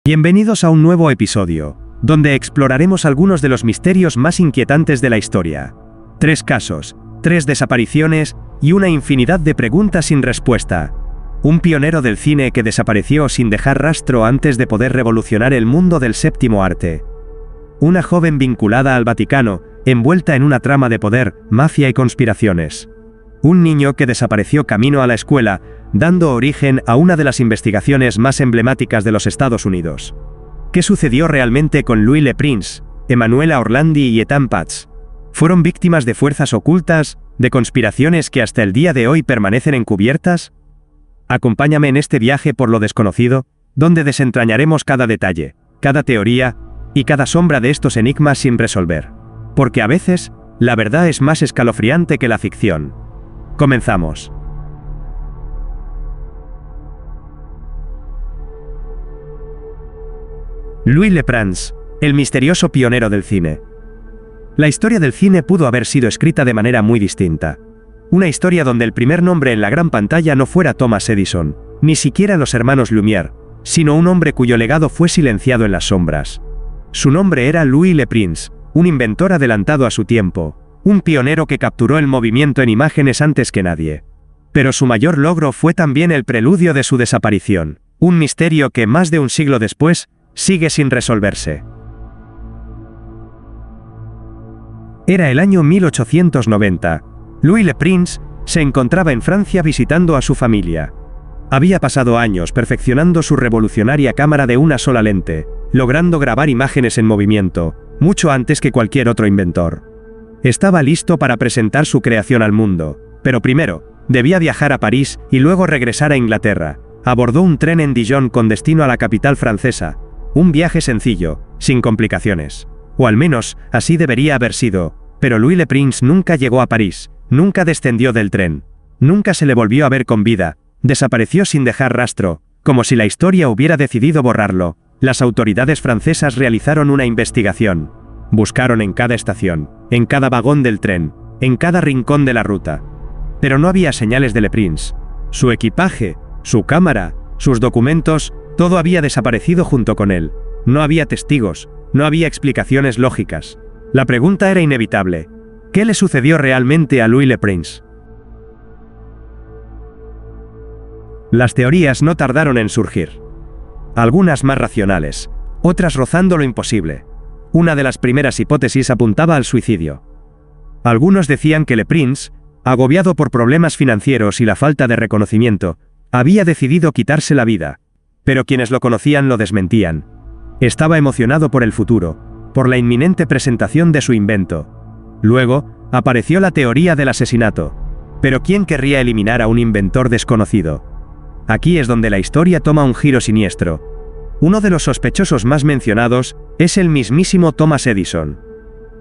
Bienvenidos a un nuevo episodio, donde exploraremos algunos de los misterios más inquietantes de la historia. 3 casos, 3 desapariciones y una infinidad de preguntas sin respuesta. Un pionero del cine que desapareció sin dejar rastro antes de poder revolucionar el mundo del séptimo arte. Una joven vinculada al Vaticano, envuelta en una trama de poder, mafia y conspiraciones. Un niño que desapareció camino a la escuela, dando origen a una de las investigaciones más emblemáticas de los Estados Unidos. ¿Qué sucedió realmente con Louis Le Prince, Emanuela Orlandi y Ethan Paz? ¿Fueron víctimas de fuerzas ocultas, de conspiraciones que hasta el día de hoy permanecen encubiertas? Acompáñame en este viaje por lo desconocido, donde desentrañaremos cada detalle, cada teoría y cada sombra de estos enigmas sin resolver. Porque a veces, la verdad es más escalofriante que la ficción. Comenzamos. Louis Le Prince, el misterioso pionero del cine. La historia del cine pudo haber sido escrita de manera muy distinta. Una historia donde el primer nombre en la gran pantalla no fuera Thomas Edison, ni siquiera los hermanos Lumière, sino un hombre cuyo legado fue silenciado en las sombras. Su nombre era Louis Le Prince, un inventor adelantado a su tiempo, un pionero que capturó el movimiento en imágenes antes que nadie. Pero su mayor logro fue también el preludio de su desaparición, un misterio que más de un siglo después, sigue sin resolverse. Era el año 1890. Louis Le Prince se encontraba en Francia visitando a su familia. Había pasado años perfeccionando su revolucionaria cámara de una sola lente, logrando grabar imágenes en movimiento, mucho antes que cualquier otro inventor. Estaba listo para presentar su creación al mundo, pero primero, debía viajar a París y luego regresar a Inglaterra. Abordó un tren en Dijon con destino a la capital francesa. Un viaje sencillo, sin complicaciones. O al menos, así debería haber sido, pero Louis Le Prince nunca llegó a París, nunca descendió del tren. Nunca se le volvió a ver con vida, desapareció sin dejar rastro, como si la historia hubiera decidido borrarlo. Las autoridades francesas realizaron una investigación. Buscaron en cada estación, en cada vagón del tren, en cada rincón de la ruta. Pero no había señales de Le Prince. Su equipaje, su cámara, sus documentos, todo había desaparecido junto con él. No había testigos, no había explicaciones lógicas. La pregunta era inevitable. ¿Qué le sucedió realmente a Louis Le Prince? Las teorías no tardaron en surgir. Algunas más racionales, otras rozando lo imposible. Una de las primeras hipótesis apuntaba al suicidio. Algunos decían que Le Prince, agobiado por problemas financieros y la falta de reconocimiento, había decidido quitarse la vida. Pero quienes lo conocían lo desmentían. Estaba emocionado por el futuro, por la inminente presentación de su invento. Luego, apareció la teoría del asesinato. Pero ¿quién querría eliminar a un inventor desconocido? Aquí es donde la historia toma un giro siniestro. Uno de los sospechosos más mencionados es el mismísimo Thomas Edison.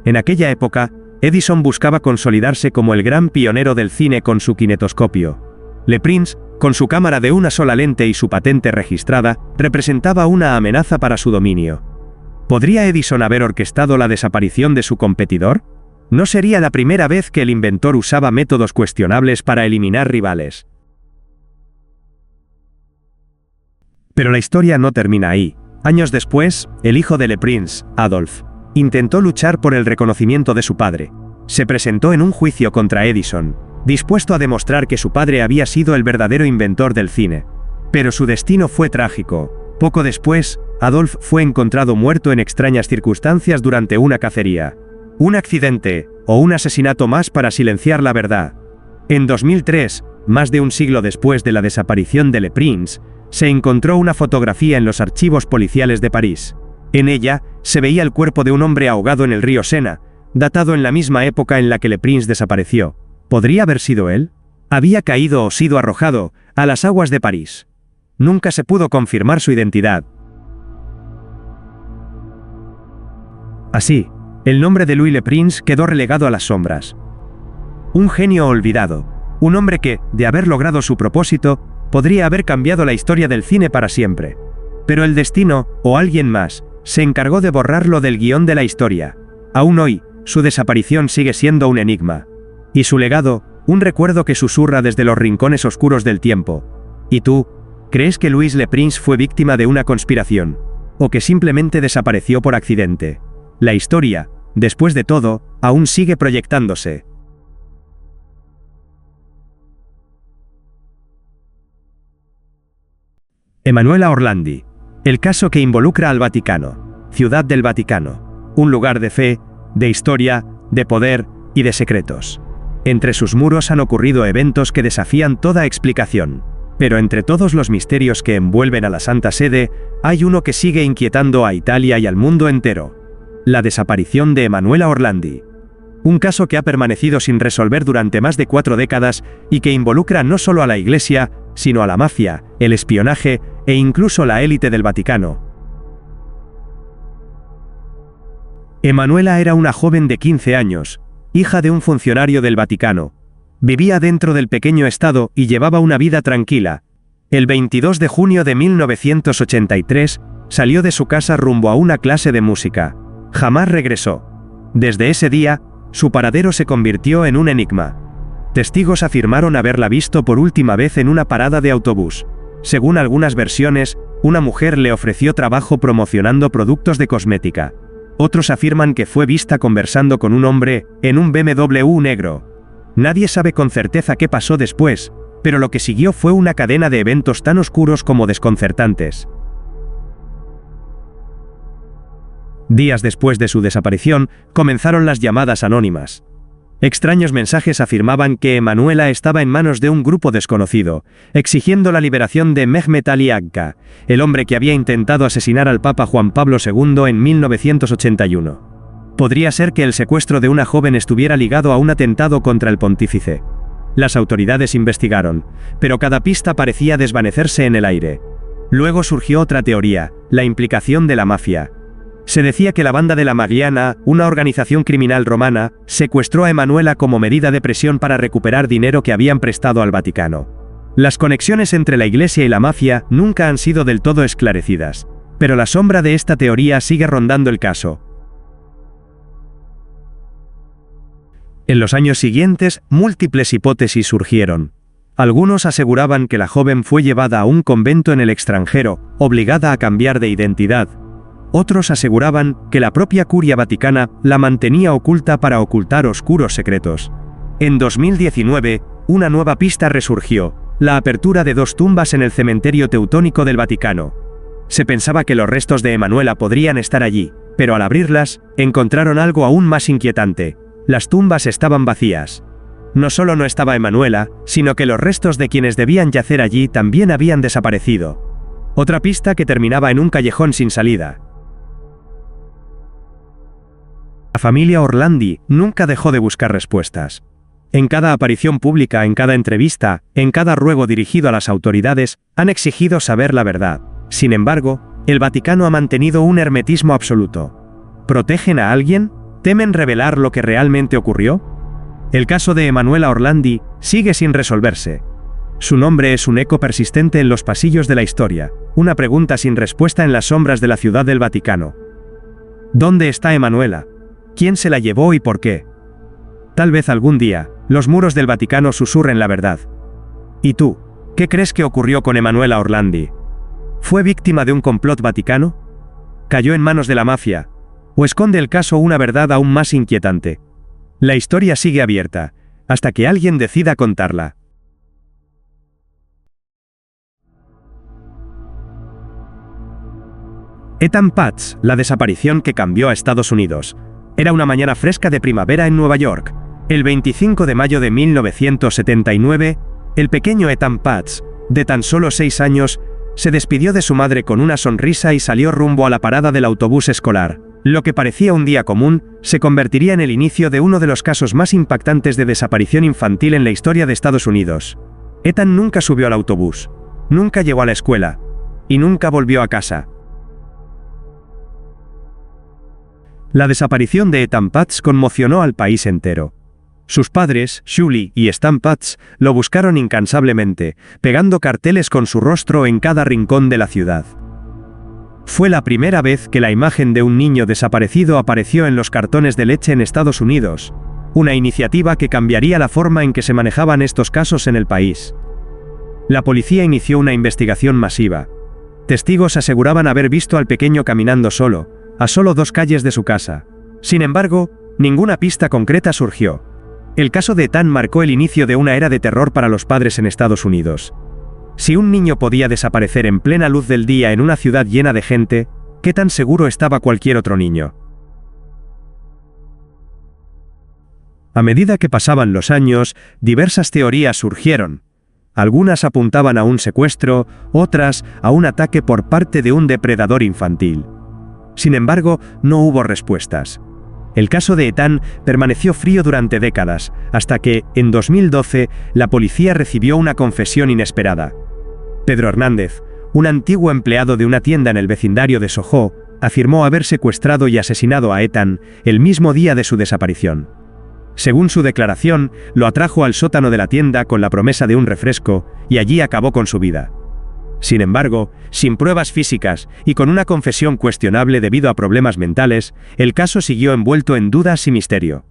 En aquella época, Edison buscaba consolidarse como el gran pionero del cine con su kinetoscopio. Le Prince, con su cámara de una sola lente y su patente registrada, representaba una amenaza para su dominio. ¿Podría Edison haber orquestado la desaparición de su competidor? No sería la primera vez que el inventor usaba métodos cuestionables para eliminar rivales. Pero la historia no termina ahí. Años después, el hijo de Le Prince, Adolphe, intentó luchar por el reconocimiento de su padre. Se presentó en un juicio contra Edison, dispuesto a demostrar que su padre había sido el verdadero inventor del cine. Pero su destino fue trágico. Poco después, Adolphe fue encontrado muerto en extrañas circunstancias durante una cacería. Un accidente, o un asesinato más para silenciar la verdad. En 2003, más de un siglo después de la desaparición de Le Prince, se encontró una fotografía en los archivos policiales de París. En ella, se veía el cuerpo de un hombre ahogado en el río Sena, datado en la misma época en la que Le Prince desapareció. ¿Podría haber sido él? Había caído o sido arrojado a las aguas de París. Nunca se pudo confirmar su identidad. Así, el nombre de Louis Le Prince quedó relegado a las sombras. Un genio olvidado, un hombre que, de haber logrado su propósito, podría haber cambiado la historia del cine para siempre. Pero el destino, o alguien más, se encargó de borrarlo del guión de la historia. Aún hoy, su desaparición sigue siendo un enigma. Y su legado, un recuerdo que susurra desde los rincones oscuros del tiempo. ¿Y tú? ¿Crees que Louis Le Prince fue víctima de una conspiración? o que simplemente desapareció por accidente. La historia, después de todo, aún sigue proyectándose. Emanuela Orlandi. El caso que involucra al Vaticano. Ciudad del Vaticano. Un lugar de fe, de historia, de poder y de secretos. Entre sus muros han ocurrido eventos que desafían toda explicación. Pero entre todos los misterios que envuelven a la Santa Sede, hay uno que sigue inquietando a Italia y al mundo entero. La desaparición de Emanuela Orlandi. Un caso que ha permanecido sin resolver durante más de 4 décadas y que involucra no solo a la Iglesia, sino a la mafia, el espionaje e incluso la élite del Vaticano. Emanuela era una joven de 15 años, hija de un funcionario del Vaticano. Vivía dentro del pequeño estado y llevaba una vida tranquila. El 22 de junio de 1983, salió de su casa rumbo a una clase de música. Jamás regresó. Desde ese día, su paradero se convirtió en un enigma. Testigos afirmaron haberla visto por última vez en una parada de autobús. Según algunas versiones, una mujer le ofreció trabajo promocionando productos de cosmética. Otros afirman que fue vista conversando con un hombre, en un BMW negro. Nadie sabe con certeza qué pasó después, pero lo que siguió fue una cadena de eventos tan oscuros como desconcertantes. Días después de su desaparición, comenzaron las llamadas anónimas. Extraños mensajes afirmaban que Emanuela estaba en manos de un grupo desconocido, exigiendo la liberación de Mehmet Ali Agca, el hombre que había intentado asesinar al Papa Juan Pablo II en 1981. Podría ser que el secuestro de una joven estuviera ligado a un atentado contra el pontífice. Las autoridades investigaron, pero cada pista parecía desvanecerse en el aire. Luego surgió otra teoría, la implicación de la mafia. Se decía que la Banda de la Magliana, una organización criminal romana, secuestró a Emanuela como medida de presión para recuperar dinero que habían prestado al Vaticano. Las conexiones entre la Iglesia y la mafia nunca han sido del todo esclarecidas, pero la sombra de esta teoría sigue rondando el caso. En los años siguientes, múltiples hipótesis surgieron. Algunos aseguraban que la joven fue llevada a un convento en el extranjero, obligada a cambiar de identidad. Otros aseguraban que la propia Curia Vaticana la mantenía oculta para ocultar oscuros secretos. En 2019, una nueva pista resurgió, la apertura de 2 tumbas en el cementerio teutónico del Vaticano. Se pensaba que los restos de Emanuela podrían estar allí, pero al abrirlas, encontraron algo aún más inquietante. Las tumbas estaban vacías. No solo no estaba Emanuela, sino que los restos de quienes debían yacer allí también habían desaparecido. Otra pista que terminaba en un callejón sin salida. La familia Orlandi nunca dejó de buscar respuestas. En cada aparición pública, en cada entrevista, en cada ruego dirigido a las autoridades, han exigido saber la verdad. Sin embargo, el Vaticano ha mantenido un hermetismo absoluto. ¿Protegen a alguien? ¿Temen revelar lo que realmente ocurrió? El caso de Emanuela Orlandi sigue sin resolverse. Su nombre es un eco persistente en los pasillos de la historia, una pregunta sin respuesta en las sombras de la Ciudad del Vaticano. ¿Dónde está Emanuela? ¿Quién se la llevó y por qué? Tal vez algún día, los muros del Vaticano susurren la verdad. ¿Y tú? ¿Qué crees que ocurrió con Emanuela Orlandi? ¿Fue víctima de un complot vaticano? ¿Cayó en manos de la mafia? ¿O esconde el caso una verdad aún más inquietante? La historia sigue abierta, hasta que alguien decida contarla. Ethan Paz, la desaparición que cambió a Estados Unidos. Era una mañana fresca de primavera en Nueva York. El 25 de mayo de 1979, el pequeño Ethan Paz, de tan solo 6 años, se despidió de su madre con una sonrisa y salió rumbo a la parada del autobús escolar. Lo que parecía un día común, se convertiría en el inicio de uno de los casos más impactantes de desaparición infantil en la historia de Estados Unidos. Ethan nunca subió al autobús, nunca llegó a la escuela, y nunca volvió a casa. La desaparición de Ethan Paz conmocionó al país entero. Sus padres, Shuli y Stan Paz, lo buscaron incansablemente, pegando carteles con su rostro en cada rincón de la ciudad. Fue la primera vez que la imagen de un niño desaparecido apareció en los cartones de leche en Estados Unidos, una iniciativa que cambiaría la forma en que se manejaban estos casos en el país. La policía inició una investigación masiva. Testigos aseguraban haber visto al pequeño caminando solo, a solo 2 calles de su casa. Sin embargo, ninguna pista concreta surgió. El caso de Ethan marcó el inicio de una era de terror para los padres en Estados Unidos. Si un niño podía desaparecer en plena luz del día en una ciudad llena de gente, ¿qué tan seguro estaba cualquier otro niño? A medida que pasaban los años, diversas teorías surgieron. Algunas apuntaban a un secuestro, otras a un ataque por parte de un depredador infantil. Sin embargo, no hubo respuestas. El caso de Ethan permaneció frío durante décadas, hasta que, en 2012, la policía recibió una confesión inesperada. Pedro Hernández, un antiguo empleado de una tienda en el vecindario de Soho, afirmó haber secuestrado y asesinado a Ethan el mismo día de su desaparición. Según su declaración, lo atrajo al sótano de la tienda con la promesa de un refresco, y allí acabó con su vida. Sin embargo, sin pruebas físicas y con una confesión cuestionable debido a problemas mentales, el caso siguió envuelto en dudas y misterio.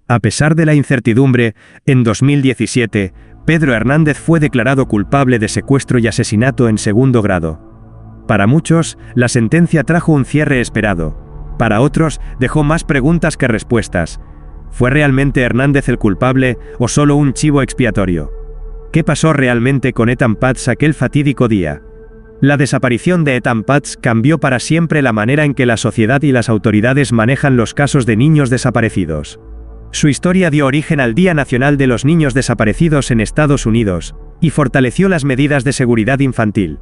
A pesar de la incertidumbre, en 2017, Pedro Hernández fue declarado culpable de secuestro y asesinato en segundo grado. Para muchos, la sentencia trajo un cierre esperado. Para otros, dejó más preguntas que respuestas. ¿Fue realmente Hernández el culpable o solo un chivo expiatorio? ¿Qué pasó realmente con Ethan Putz aquel fatídico día? La desaparición de Ethan Putz cambió para siempre la manera en que la sociedad y las autoridades manejan los casos de niños desaparecidos. Su historia dio origen al Día Nacional de los Niños Desaparecidos en Estados Unidos, y fortaleció las medidas de seguridad infantil.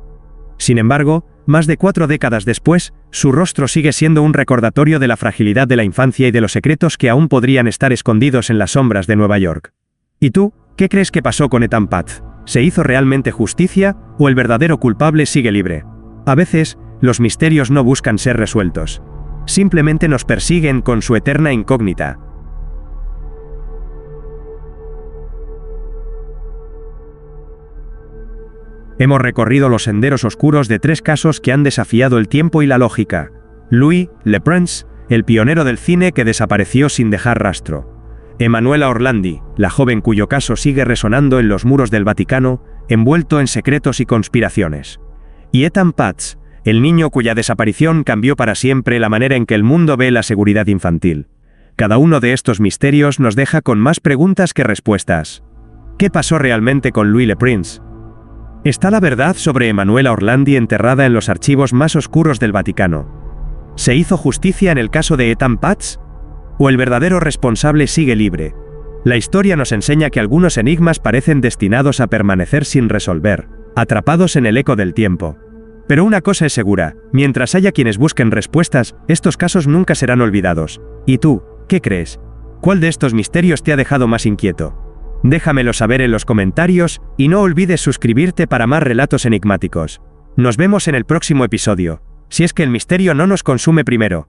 Sin embargo, más de 4 décadas después, su rostro sigue siendo un recordatorio de la fragilidad de la infancia y de los secretos que aún podrían estar escondidos en las sombras de Nueva York. ¿Y tú, qué crees que pasó con Ethan Putz? ¿Se hizo realmente justicia, o el verdadero culpable sigue libre? A veces, los misterios no buscan ser resueltos. Simplemente nos persiguen con su eterna incógnita. Hemos recorrido los senderos oscuros de 3 casos que han desafiado el tiempo y la lógica. Louis Le Prince, el pionero del cine que desapareció sin dejar rastro. Emanuela Orlandi, la joven cuyo caso sigue resonando en los muros del Vaticano, envuelto en secretos y conspiraciones. Y Ethan Putz, el niño cuya desaparición cambió para siempre la manera en que el mundo ve la seguridad infantil. Cada uno de estos misterios nos deja con más preguntas que respuestas. ¿Qué pasó realmente con Louis Le Prince? ¿Está la verdad sobre Emanuela Orlandi enterrada en los archivos más oscuros del Vaticano? ¿Se hizo justicia en el caso de Ethan Putz? ¿O el verdadero responsable sigue libre? La historia nos enseña que algunos enigmas parecen destinados a permanecer sin resolver, atrapados en el eco del tiempo. Pero una cosa es segura, mientras haya quienes busquen respuestas, estos casos nunca serán olvidados. ¿Y tú, qué crees? ¿Cuál de estos misterios te ha dejado más inquieto? Déjamelo saber en los comentarios, y no olvides suscribirte para más relatos enigmáticos. Nos vemos en el próximo episodio, si es que el misterio no nos consume primero.